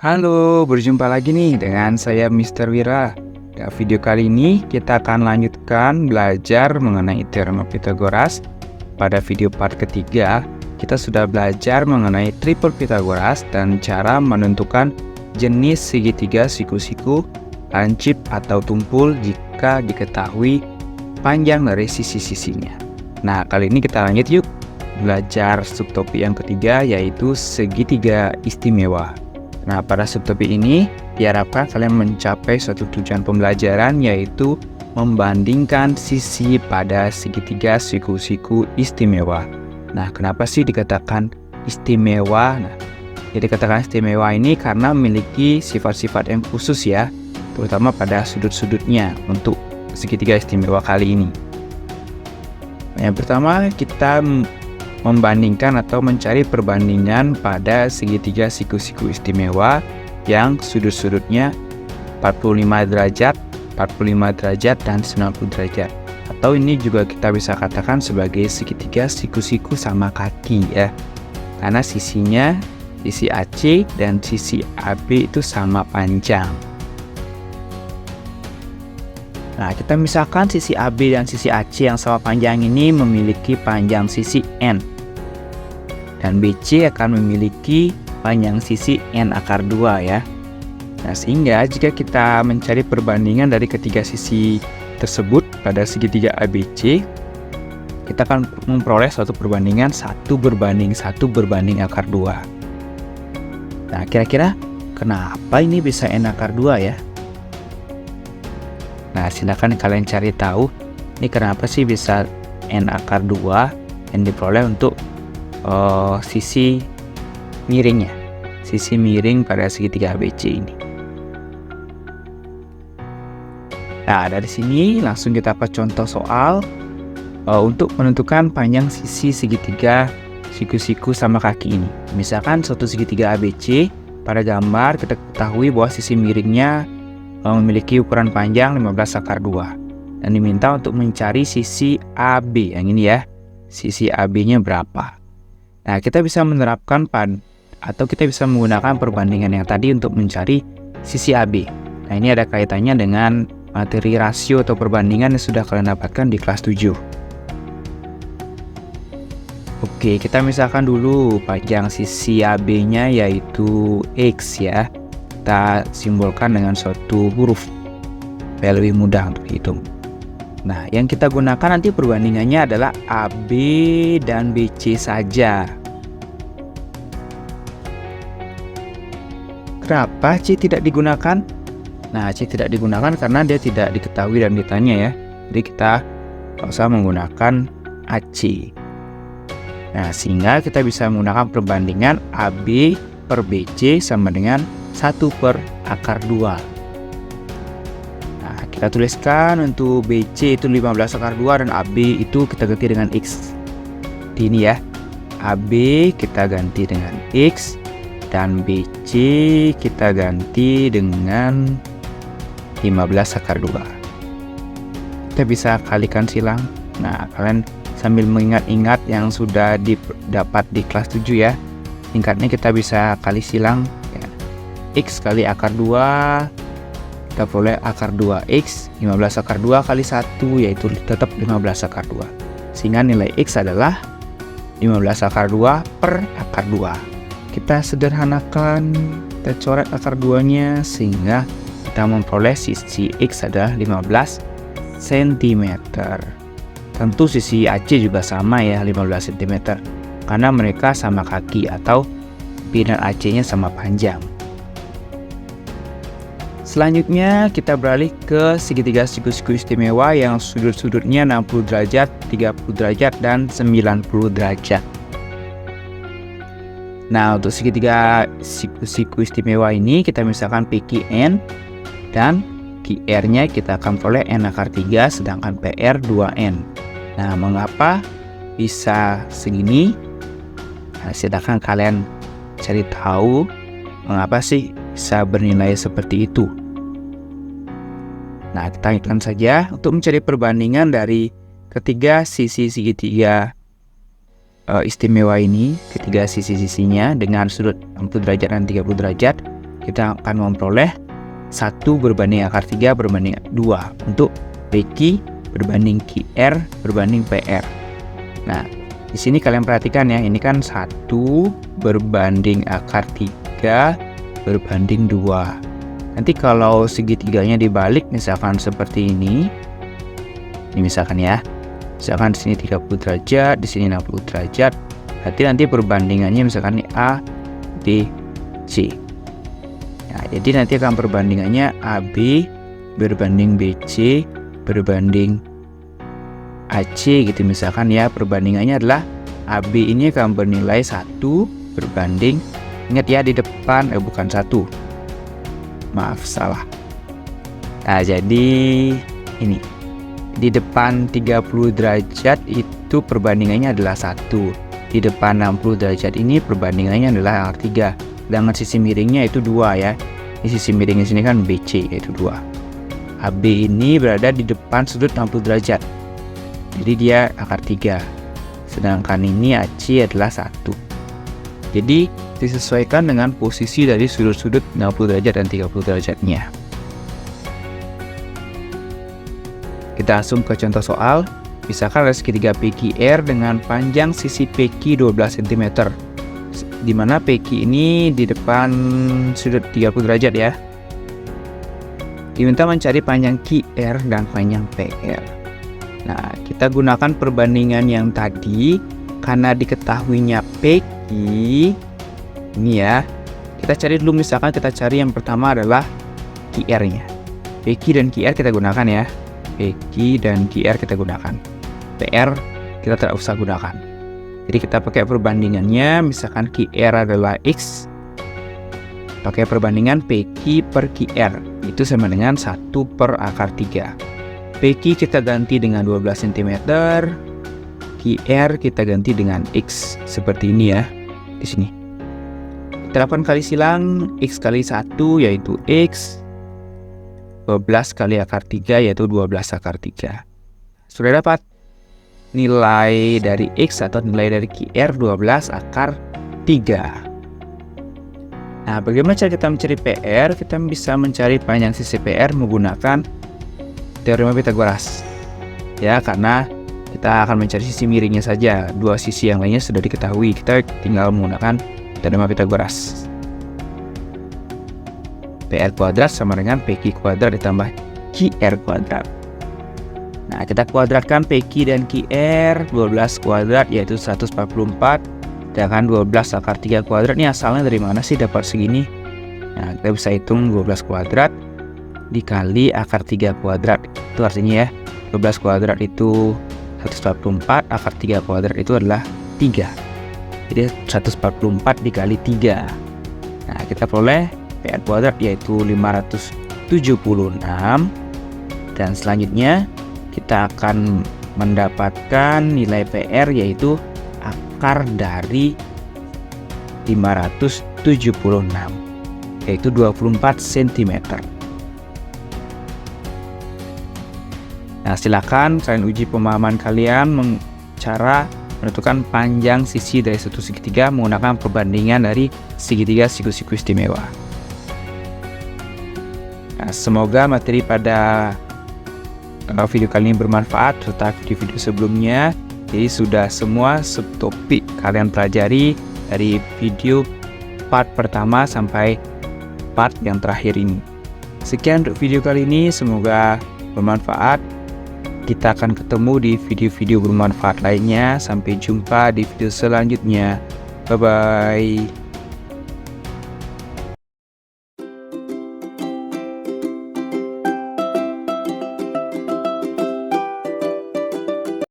Halo, berjumpa lagi nih dengan saya Mr. Wira. Di video kali ini kita akan lanjutkan belajar mengenai teorema Pythagoras. Pada video part ketiga, kita sudah belajar mengenai triple Pythagoras dan cara menentukan jenis segitiga siku-siku, lancip atau tumpul jika diketahui panjang dari sisi-sisinya. Nah, kali ini kita lanjut yuk belajar subtopik yang ketiga, yaitu segitiga istimewa. Nah, pada subtopik ini diharapkan kalian mencapai suatu tujuan pembelajaran, yaitu membandingkan sisi pada segitiga siku-siku istimewa. Nah, kenapa sih dikatakan istimewa? Nah, dikatakan istimewa ini karena memiliki sifat-sifat yang khusus ya, terutama pada sudut-sudutnya untuk segitiga istimewa kali ini. Yang pertama, kita membandingkan atau mencari perbandingan pada segitiga siku-siku istimewa yang sudut-sudutnya 45 derajat, 45 derajat, dan 90 derajat. Atau ini juga kita bisa katakan sebagai segitiga siku-siku sama kaki ya. Karena sisinya, sisi AC dan sisi AB itu sama panjang. Nah, kita misalkan sisi AB dan sisi AC yang sama panjang ini memiliki panjang sisi N. Dan BC akan memiliki panjang sisi N akar 2 ya. Nah, sehingga jika kita mencari perbandingan dari ketiga sisi tersebut pada segitiga ABC, kita akan memperoleh suatu perbandingan 1 berbanding 1 berbanding akar 2. Nah, kira-kira kenapa ini bisa N akar 2 ya? Nah, silakan kalian cari tahu ini kenapa sih bisa N akar 2 yang diperoleh untuk sisi miringnya, sisi miring pada segitiga ABC ini. Nah, dari sini langsung kita ke contoh soal untuk menentukan panjang sisi segitiga siku-siku sama kaki ini. Misalkan suatu segitiga ABC, pada gambar kita ketahui bahwa sisi miringnya memiliki ukuran panjang 15 akar 2 dan diminta untuk mencari sisi AB yang ini ya. Sisi AB-nya berapa? Nah, kita bisa menerapkan atau kita bisa menggunakan perbandingan yang tadi untuk mencari sisi AB. Nah, ini ada kaitannya dengan materi rasio atau perbandingan yang sudah kalian dapatkan di kelas 7. Oke, kita misalkan dulu panjang sisi AB-nya yaitu X ya. Kita simbolkan dengan suatu huruf supaya lebih mudah untuk hitung. Nah, yang kita gunakan nanti perbandingannya adalah AB dan BC saja. Kenapa C tidak digunakan? Nah, C tidak digunakan karena dia tidak diketahui dan ditanya ya. Jadi kita nggak usah menggunakan AC. Nah, sehingga kita bisa menggunakan perbandingan AB per BC sama dengan 1 per akar 2. Nah, kita tuliskan untuk BC itu 15 akar 2 dan AB itu kita ganti dengan X. Di ini ya. AB kita ganti dengan X dan BC kita ganti dengan 15 akar 2. Kita bisa kalikan silang. Nah, kalian sambil mengingat-ingat yang sudah didapat di kelas 7 ya. Singkatnya kita bisa kali silang ya. X kali akar 2, kita peroleh akar 2X, 15 akar 2 kali 1 yaitu tetap 15 akar 2. Sehingga nilai X adalah 15 akar 2 per akar 2. Kita sederhanakan, kita coret akar 2-nya sehingga kita memperoleh sisi X adalah 15 cm. Tentu sisi AC juga sama ya, 15 cm. Karena mereka sama kaki atau B dan AC-nya sama panjang. Selanjutnya kita beralih ke segitiga siku-siku istimewa yang sudut-sudutnya 60 derajat, 30 derajat, dan 90 derajat. Nah, untuk segitiga siku-siku istimewa ini kita misalkan PQN dan QR-nya kita akan peroleh N akar 3 sedangkan PR 2N. Nah, mengapa bisa segini? Nah, silakan kalian cari tahu mengapa sih bisa bernilai seperti itu. Nah, kita hitungkan saja untuk mencari perbandingan dari ketiga sisi segitiga istimewa ini, ketiga sisi-sisinya dengan sudut 60 derajat dan 30 derajat. kita akan memperoleh 1 berbanding akar 3 berbanding 2 untuk PQ berbanding QR berbanding PR. Nah, di sini kalian perhatikan ya, ini kan 1 berbanding akar 3 berbanding 2. Nanti kalau segitiganya dibalik misalkan seperti ini misalkan ya. Misalkan di sini 30 derajat, di sini 60 derajat. Berarti nanti perbandingannya misalkan ini A, B, C. Nah, jadi nanti akan perbandingannya AB berbanding BC berbanding AC gitu misalkan ya. Perbandingannya adalah AB ini akan bernilai 1 berbanding, ingat ya di depan bukan 1, maaf salah. Nah, jadi ini di depan 30 derajat itu perbandingannya adalah 1. Di depan 60 derajat ini perbandingannya adalah R3. Dengan sisi miringnya itu 2 ya. Di sisi miringnya sini kan BC yaitu 2. AB ini berada di depan sudut 60 derajat. Jadi dia akar 3. Sedangkan ini AC adalah 1. Jadi disesuaikan dengan posisi dari sudut-sudut 60 derajat dan 30 derajatnya. Kita langsung ke contoh soal. Misalkan ada segitiga PQR dengan panjang sisi PQ 12 cm. Di mana PQ ini di depan sudut 30 derajat ya. Diminta mencari panjang QR dan panjang PR. Nah, kita gunakan perbandingan yang tadi karena diketahuinya PQ ini ya. Kita cari dulu, misalkan kita cari yang pertama adalah QR-nya. PQ dan QR kita gunakan ya. PQ dan QR kita gunakan. PR kita tidak usah gunakan. Jadi kita pakai perbandingannya, misalkan QR adalah X, pakai perbandingan PQ per QR, itu sama dengan 1 per akar 3. PQ kita ganti dengan 12 cm, QR kita ganti dengan X, seperti ini ya, di sini. Kita lakukan kali silang, X kali 1 yaitu X, 12 kali akar 3 yaitu 12 akar 3. Sudah dapat nilai dari X atau nilai dari QR 12 akar 3. Nah, bagaimana cara kita mencari PR? Kita bisa mencari panjang sisi PR menggunakan teorema Pythagoras. Ya, karena kita akan mencari sisi miringnya saja. Dua sisi yang lainnya sudah diketahui. Kita tinggal menggunakan teorema Pythagoras. PR kuadrat sama dengan PQ kuadrat ditambah QR kuadrat. Nah, kita kuadratkan PQ dan QR 12 kuadrat yaitu 144. Sedangkan 12 akar 3 kuadrat ini asalnya dari mana sih dapat segini? Nah, kita bisa hitung 12 kuadrat dikali akar 3 kuadrat. Itu artinya ya, 12 kuadrat itu 144, akar 3 kuadrat itu adalah 3. Jadi 144 dikali 3. Nah, kita peroleh PR kuadrat yaitu 576. Dan selanjutnya kita akan mendapatkan nilai PR yaitu akar dari 576 yaitu 24 cm. Nah, silakan kalian uji pemahaman kalian cara menentukan panjang sisi dari satu segitiga menggunakan perbandingan dari segitiga siku-siku istimewa. Nah, semoga materi pada video kali ini bermanfaat serta video sebelumnya. Jadi sudah semua subtopik kalian pelajari dari video part pertama sampai part yang terakhir ini. Sekian untuk video kali ini, semoga bermanfaat. Kita akan ketemu di video-video bermanfaat lainnya. Sampai jumpa di video selanjutnya. Bye-bye.